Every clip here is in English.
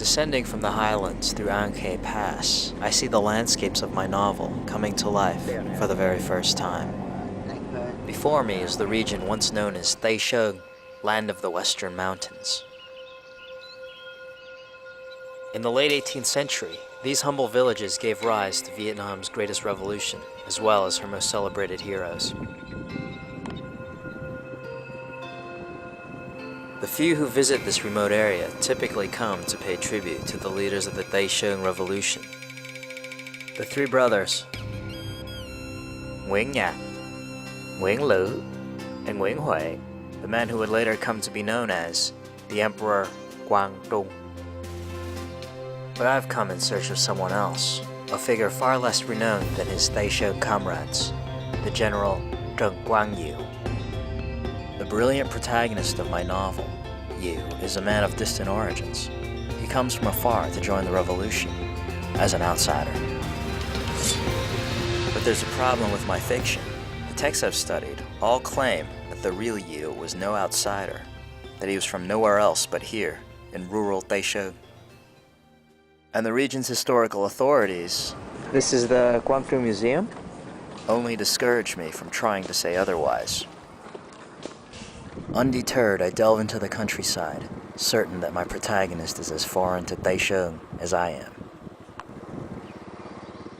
Descending from the highlands through Anke Pass, I see the landscapes of my novel coming to life for the very first time. Before me is the region once known as Tay Sơn, land of the Western Mountains. In the late 18th century, these humble villages gave rise to Vietnam's greatest revolution, as well as her most celebrated heroes. The few who visit this remote area typically come to pay tribute to the leaders of the Tay Sơn Revolution. The three brothers, Nguyen Nhạc, Nguyen Lữ, and Nguyen Huệ, the man who would later come to be known as the Emperor Quang Trung. But I've come in search of someone else, a figure far less renowned than his Tay Sơn comrades, the General Trần Quang Diệu. The brilliant protagonist of my novel, Yu, is a man of distant origins. He comes from afar to join the revolution, as an outsider. But there's a problem with my fiction. The texts I've studied all claim that the real Yu was no outsider, that he was from nowhere else but here, in rural Tay Sơn. And the region's historical authorities, this is the Quang Trung Museum, only discourage me from trying to say otherwise. Undeterred, I delve into the countryside, certain that my protagonist is as foreign to Tay Sơn as I am.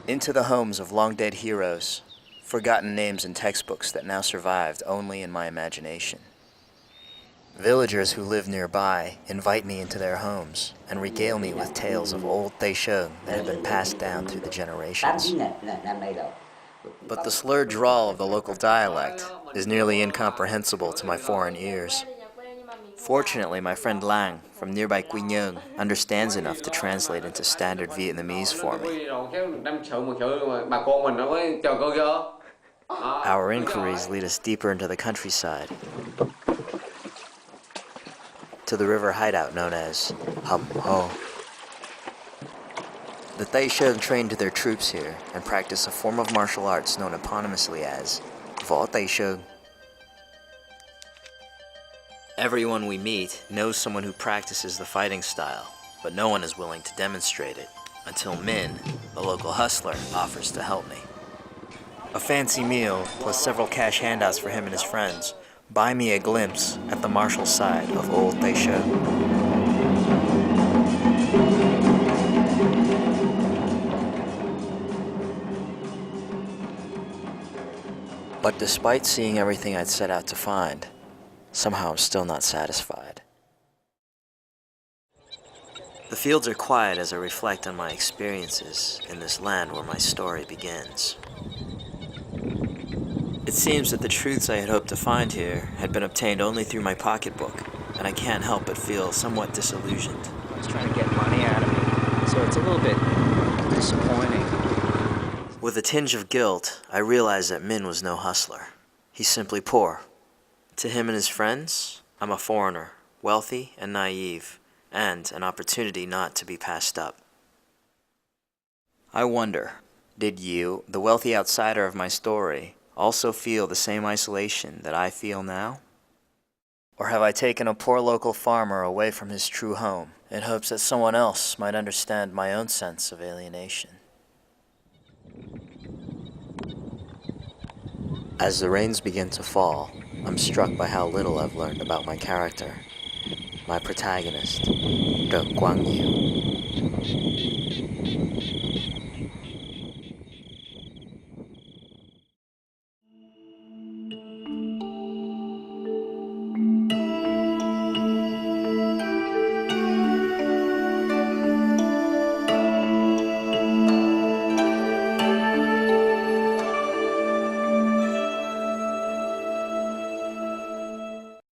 Into the homes of long-dead heroes, forgotten names in textbooks that now survived only in my imagination. Villagers who live nearby invite me into their homes and regale me with tales of old Tay Sơn that have been passed down through the generations. But the slurred drawl of the local dialect is nearly incomprehensible to my foreign ears. Fortunately, my friend Lang from nearby Quy Nhơn understands enough to translate into standard Vietnamese for me. Our inquiries lead us deeper into the countryside, to the river hideout known as Hầm Ho. The Tay Sơn trained their troops here and practice a form of martial arts known eponymously as Võ Tay Sơn. Everyone we meet knows someone who practices the fighting style, but no one is willing to demonstrate it, until Min, a local hustler, offers to help me. A fancy meal, plus several cash handouts for him and his friends, buy me a glimpse at the martial side of old Tay Sơn. But despite seeing everything I'd set out to find, somehow I'm still not satisfied. The fields are quiet as I reflect on my experiences in this land where my story begins. It seems that the truths I had hoped to find here had been obtained only through my pocketbook, and I can't help but feel somewhat disillusioned. He's trying to get money out of me, so it's a little bit disappointing. With a tinge of guilt, I realized that Min was no hustler. He's simply poor. To him and his friends, I'm a foreigner, wealthy and naive, and an opportunity not to be passed up. I wonder, did you, the wealthy outsider of my story, also feel the same isolation that I feel now? Or have I taken a poor local farmer away from his true home in hopes that someone else might understand my own sense of alienation? As the rains begin to fall, I'm struck by how little I've learned about my character, my protagonist, Trần Quang Diệu.